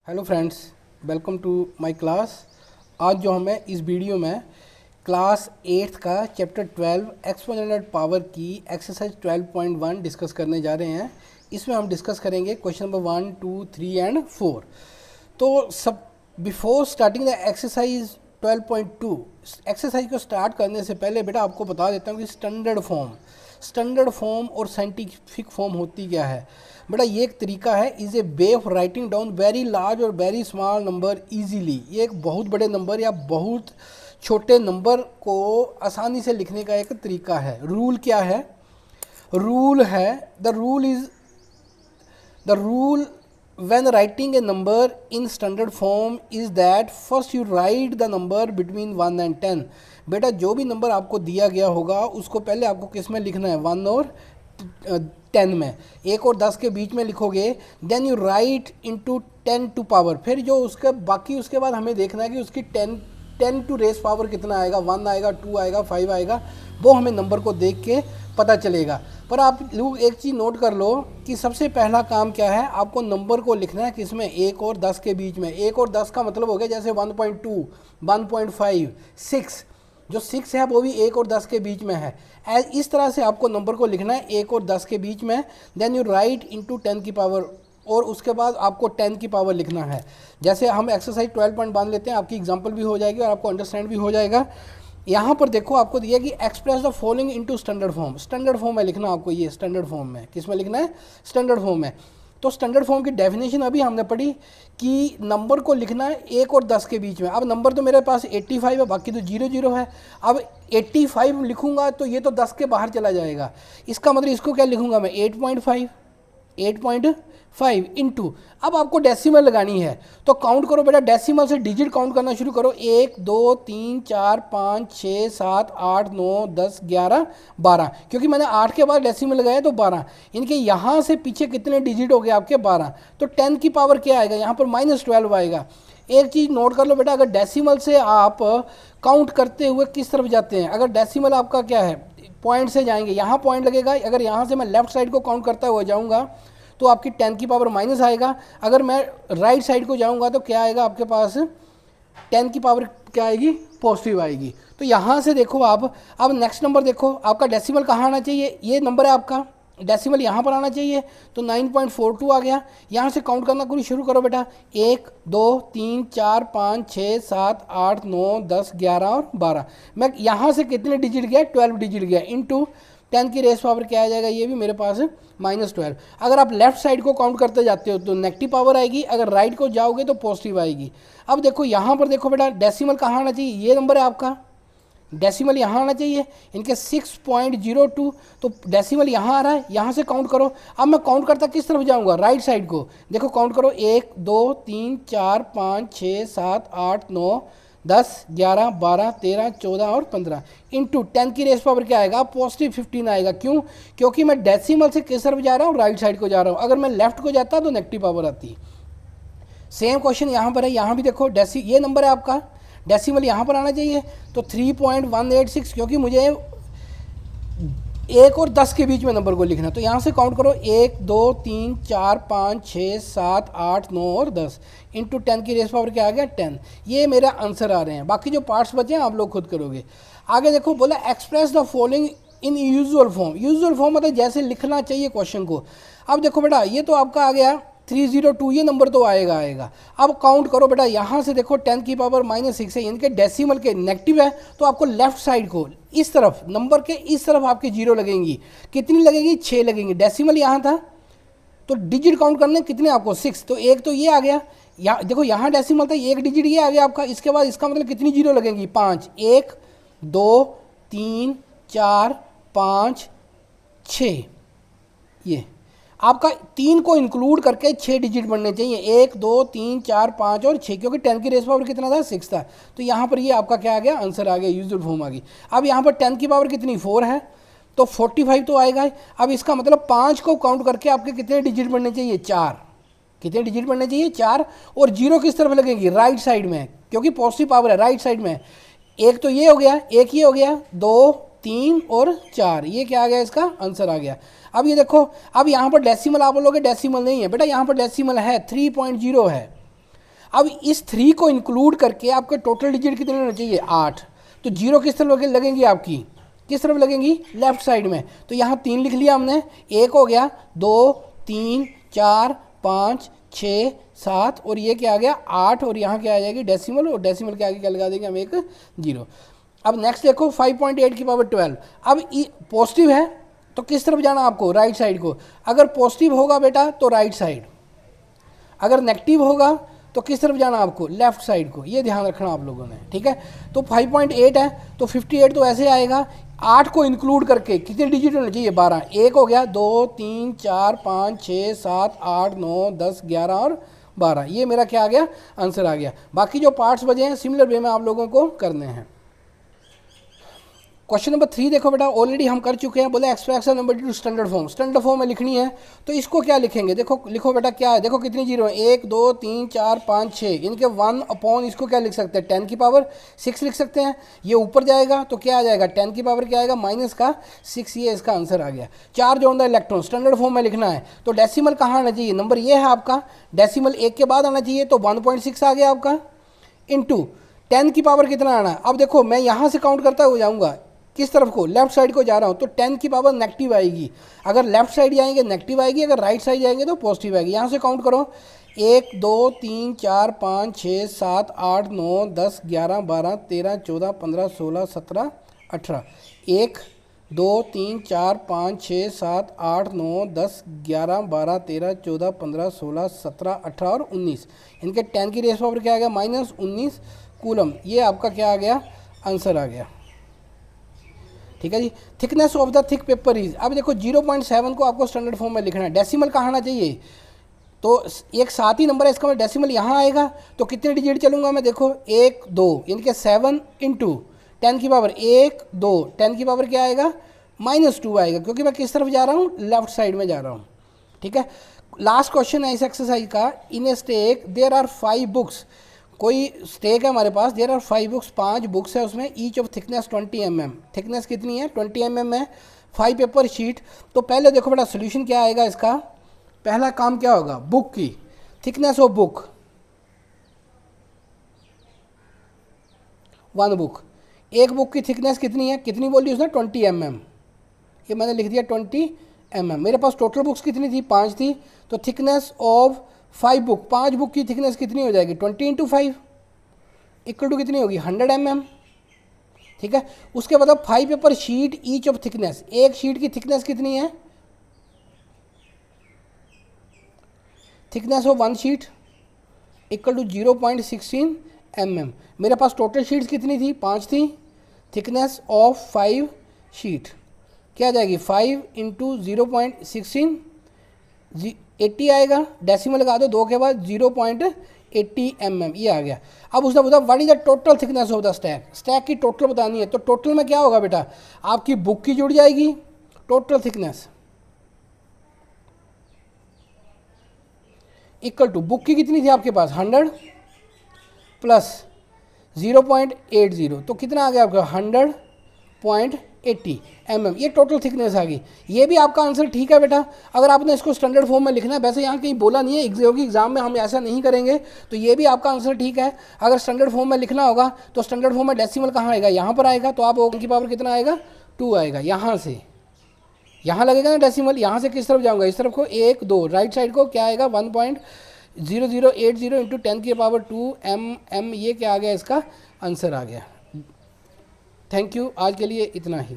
Hello friends, welcome to my class. आज जो हमें इस वीडियो में क्लास 8th का चैप्टर 12 एक्सपोनेंशियल पावर की एक्सरसाइज 12.1 डिस्कस करने जा रहे हैं। इसमें हम डिस्कस करेंगे क्वेश्चन नंबर 1, 2, 3 एंड 4। तो सब before starting the exercise 12.2, exercise को स्टार्ट करने से पहले बेटा आपको बता देता हूँ कि स्टैंडर्ड फॉर्म और साइंटिफिक फॉर्म होती क्या है। बेटा ये एक तरीका है, is a way of writing down very large और वेरी स्मॉल नंबर इजीली। ये एक बहुत बड़े नंबर या बहुत छोटे नंबर को आसानी से लिखने का एक तरीका है। रूल क्या है? रूल है, the rule when writing a number in standard form is that first you write the number between 1 and 10। बेटा जो भी नंबर आपको दिया गया होगा उसको पहले आपको किस में लिखना है? 1 और 10 में। 1 और 10 के बीच में लिखोगे, then you write into 10 to power. फिर जो उसके बाकी उसके बाद हमें देखना है कि उसकी 10 टू रेस पावर कितना आएगा, 1 आएगा, 2 आएगा, 5 आएगा, वो हमें नंबर को देख के पता चलेगा। पर आप लोग एक चीज़ नोट कर लो कि सबसे पहला काम क्या है, आपको नंबर को लिखना है किसमें? 1 और 10 के बीच में। 1 और 10 का मतलब हो गया जैसे 1.2, 1.5, 6। जो 6 है वो भी 1 और 10 के बीच में है। इस तरह से आपको नंबर को लिखना है 1 और 10 के बीच में। देन यू राइट इनटू 10 की पावर, और उसके बाद आपको 10 की पावर लिखना है। जैसे हम एक्सरसाइज 12.1 लेते हैं, आपकी एग्जांपल भी हो जाएगी और आपको अंडरस्टैंड भी हो जाएगा। यहाँ पर देखो आपको दिया कि express the following into standard form. Standard form में लिखना आपको, ये स्टैंडर्ड फॉर्म में किस में लिखना है? स्टैंडर्ड फॉर्म में। तो स्टैंडर्ड फॉर्म की डेफिनेशन अभी हमने पढ़ी कि नंबर को लिखना है 1 और 10 के बीच में। अब नंबर तो मेरे पास 85 है, बाकी तो 00 है। अब 85 लिखूंगा तो ये तो 10 के बाहर चला जाएगा। इसका मतलब इसको क्या लिखूंगा मैं? 8.5 इंटू, अब आपको डेसिमल लगानी है तो काउंट करो बेटा, डेसिमल से डिजिट काउंट करना शुरू करो। 1, 2, 3, 4, 5, 6, 7, 8, 9, 10, 11, 12। क्योंकि मैंने 8 के बाद डेसिमल लगाया तो 12। इनके यहाँ से पीछे कितने डिजिट हो गए आपके? 12। तो 10 की पावर क्या आएगा? यहाँ पर -12 आएगा। एक चीज़ नोट कर लो बेटा, अगर डेसिमल से आप काउंट करते हुए किस तरफ जाते हैं, अगर डेसिमल आपका क्या है, पॉइंट से जाएंगे, यहाँ पॉइंट लगेगा। अगर यहाँ से मैं लेफ्ट साइड को काउंट करता हुआ जाऊँगा तो आपकी 10 की पावर माइनस आएगा। अगर मैं राइट साइड को जाऊंगा तो क्या आएगा आपके पास? 10 की पावर क्या आएगी? पॉजिटिव आएगी। तो यहाँ से देखो आप, अब नेक्स्ट नंबर देखो, आपका डेसिमल कहाँ आना चाहिए? ये नंबर है आपका, डेसिमल यहाँ पर आना चाहिए। तो 9.42 आ गया। यहाँ से काउंट करना शुरू करो बेटा। 1, 2, 3, 4, 5, 6, 7, 8, 9, 10, 11 और 12। मैं यहाँ से कितने डिजिट गया? 12 डिजिट गया। इनटू 10 की रेस पावर क्या आ जाएगा? ये भी मेरे पास -12। अगर आप लेफ्ट साइड को काउंट करते जाते हो तो नेगेटिव पावर आएगी, अगर राइट को जाओगे तो पॉजिटिव आएगी। अब देखो यहाँ पर देखो बेटा, डेसिमल कहाँ आना चाहिए? ये नंबर है आपका, डेसिमल यहाँ आना चाहिए। इनके 6.02, तो डेसिमल यहाँ आ रहा है, यहाँ से काउंट करो। अब मैं काउंट करता किस तरफ जाऊँगा? राइट साइड को। देखो काउंट करो, 1, 2, 3, 4, 5, 6, 7, 8, 9, 10, 11, 12, 13, 14 और 15। इंटू 10 की रेस पावर क्या आएगा? पॉजिटिव 15 आएगा। क्यों? क्योंकि मैं डेसिमल से किस तरफ जा रहा हूँ? राइट साइड को जा रहा हूँ। अगर मैं लेफ्ट को जाता तो नेगेटिव पावर आती। सेम क्वेश्चन यहाँ पर है, यहाँ भी देखो ये नंबर है आपका, डेसिमल यहाँ पर आना चाहिए। तो 3.186, क्योंकि मुझे 1 और 10 के बीच में नंबर को लिखना। तो यहाँ से काउंट करो, 1, 2, 3, 4, 5, 6, 7, 8, 9 और 10। इंटू 10 की रेस पावर क्या आ गया? 10। ये मेरा आंसर आ रहे हैं। बाकी जो पार्ट्स बचे हैं आप लोग खुद करोगे। आगे देखो, बोला express the following in usual form. Usual form मतलब जैसे लिखना चाहिए क्वेश्चन को। अब देखो बेटा, ये तो आपका आ गया 302, ये नंबर तो आएगा। अब काउंट करो बेटा, यहाँ से देखो 10 की पावर -6 है, इनके डेसिमल के नेगेटिव है। तो आपको लेफ्ट साइड को इस तरफ, नंबर के इस तरफ आपके 0 लगेंगी। कितनी लगेगी? 6 लगेंगी। डेसिमल यहाँ था तो डिजिट काउंट करने कितने आपको? 6। तो एक तो ये आ गया। यहाँ देखो, यहाँ डेसिमल था, एक डिजिट ये आ गया आपका। इसके बाद इसका मतलब कितनी 0 लगेंगी? 5। 1, 2, 3, 4, 5, 6। ये आपका 3 को इंक्लूड करके 6 डिजिट बनने चाहिए। 1, 2, 3, 4, 5 और 6, क्योंकि 10 की रेस पावर कितना था? 6 था। तो यहाँ पर ये आपका क्या आ गया? आंसर आ गया, यूजुअल फॉर्म आ गई। अब यहाँ पर 10 की पावर कितनी? 4 है, तो 45 तो आएगा। अब इसका मतलब 5 को काउंट करके आपके कितने डिजिट बनने चाहिए? 4। कितने डिजिट बनने चाहिए? 4। और 0 किस तरफ लगेगी? राइट साइड में, क्योंकि पॉजिटिव पावर है, राइट साइड में। एक तो ये हो गया, एक ये हो गया, 2, 3 और 4। ये क्या आ गया? इसका आंसर आ गया। अब ये देखो, अब यहाँ पर डेसिमल आप बोलोगे डेसिमल नहीं है बेटा, यहाँ पर डेसिमल है, 3.0 है। अब इस 3 को इंक्लूड करके आपके टोटल डिजिट कितने होने चाहिए 8। तो जीरो किस तरफ लगेंगी आपकी, किस तरफ लगेंगी, लेफ्ट साइड में। तो यहाँ 3 लिख लिया हमने, 1 हो गया, 2 3 4 5 6 7 और ये क्या आ गया 8 और यहाँ क्या आ जाएगी डेसिमल, और डेसिमल के आगे क्या लगा देंगे हम एक 0। अब नेक्स्ट देखो 5.8 की पावर 12। अब पॉजिटिव है तो किस तरफ जाना आपको, राइट साइड को। अगर पॉजिटिव होगा बेटा तो राइट साइड, अगर नेगेटिव होगा तो किस तरफ जाना आपको, लेफ्ट साइड को। ये ध्यान रखना आप लोगों ने, ठीक है। तो 5.8 है तो 58 तो ऐसे आएगा, 8 को इंक्लूड करके कितने डिजिट होने चाहिए 12। 1 हो गया, 2 3 4 5 6 7 8 9 10 11 और 12। ये मेरा क्या आ गया, आंसर आ गया। बाकी जो पार्ट्स बचे हैं सिमिलर वे में आप लोगों को करने हैं। क्वेश्चन नंबर 3 देखो बेटा, ऑलरेडी हम कर चुके हैं। बोले expression number two standard form, standard form में लिखनी है। तो इसको क्या लिखेंगे, देखो लिखो बेटा क्या है, देखो कितनी जीरो है, 1 2 3 4 5 6, इनके 1 अपॉन इसको क्या लिख सकते हैं 10 की पावर 6 लिख सकते हैं। ये ऊपर जाएगा तो क्या आ जाएगा 10 की पावर क्या आएगा माइनस का 6, ये इसका आंसर आ गया। Charge on the electron standard form में लिखना है। तो डेसिमल कहाँ आना चाहिए, नंबर ये है आपका, डेसिमल 1 के बाद आना चाहिए, तो 1.6 आ गया आपका, इंटू 10 की पावर कितना आना है। अब देखो मैं यहाँ से काउंट करता हुआ जाऊँगा, किस तरफ को, लेफ्ट साइड को जा रहा हूँ, तो 10 की पावर नेगेटिव आएगी। अगर लेफ्ट साइड जाएंगे नेगेटिव आएगी, अगर राइट साइड जाएंगे तो पॉजिटिव आएगी। यहाँ से काउंट करो, 1 2 3 4 5 6 7 8 9 10 11 12 13 14 15 16 17 18, 1 2 3 4 5 6 7 8 9 10 11 12 13 14 15 16 17 18 और 19, इनके 10 की रेस पावर क्या आ गया -19 कूलम। ये आपका क्या आ गया, आंसर आ गया, ठीक है जी। Thickness of the thick paper is, अब देखो 0.7 को आपको स्टैंडर्ड फॉर्म में लिखना है। डेसिमल कहाँ आना चाहिए, तो एक साथ ही नंबर है इसका, डेसिमल यहाँ आएगा तो कितने डिजिट चलूँगा मैं, देखो 1 2, इनके 7 इंटू 10 की पावर 1 2, 10 की पावर क्या आएगा -2 आएगा, क्योंकि मैं किस तरफ जा रहा हूँ, लेफ्ट साइड में जा रहा हूँ, ठीक है। लास्ट क्वेश्चन है इस एक्सरसाइज का, in a stack there are 5 books, कोई स्टेक है हमारे पास, देयर आर 5 बुक्स, 5 बुक्स है उसमें, each of thickness 20 mm, thickness कितनी है 20 mm है, 5 पेपर शीट। तो पहले देखो बेटा सोल्यूशन क्या आएगा इसका, पहला काम क्या होगा, बुक की थिकनेस ऑफ बुक 1 बुक, एक बुक की थिकनेस कितनी है, कितनी बोली उसने 20 mm, ये मैंने लिख दिया 20 mm। मेरे पास टोटल बुक्स कितनी थी 5 थी, तो थिकनेस ऑफ 5 बुक, 5 बुक की थिकनेस कितनी हो जाएगी 20 × 5 इक्वल टू कितनी होगी 100 mm, ठीक है। उसके बाद 5 paper sheet each of thickness, एक शीट की थिकनेस कितनी है, thickness of 1 sheet equal to 0.16 mm। मेरे पास टोटल शीट्स कितनी थी 5 थी, थिकनेस ऑफ 5 शीट क्या आ जाएगी 5 × 0.16 80 आएगा, डेसिमल लगा दो 2 के बाद 0.80 mm, ये आ गया। अब उसने बोला what is the total thickness of the stack, stack की टोटल बतानी है। तो टोटल में क्या होगा बेटा, आपकी बुक की जुड़ जाएगी total thickness equal to, book की कितनी थी आपके पास 100 प्लस 0.80, तो कितना आ गया आपका 100.80 mm, ये टोटल थिकनेस आ गई। ये भी आपका आंसर ठीक है बेटा। अगर आपने इसको स्टैंडर्ड फॉर्म में लिखना है, वैसे यहाँ कहीं बोला नहीं है क्योंकि एग्जाम में हम ऐसा नहीं करेंगे, तो ये भी आपका आंसर ठीक है। अगर स्टैंडर्ड फॉर्म में लिखना होगा तो स्टैंडर्ड फॉर्म में डेसिमल कहाँ आएगा, यहाँ पर आएगा, तो आप ओके की पावर कितना आएगा 2 आएगा, यहाँ से यहाँ लगेगा ना डेसिमल, यहाँ से किस तरफ जाऊँगा, इस तरफ को 1 2, राइट साइड को क्या आएगा 1.0080 इंटू 10 की पावर 2 mm, ये क्या आ गया, इसका आंसर आ गया। थैंक यू, आज के लिए इतना ही।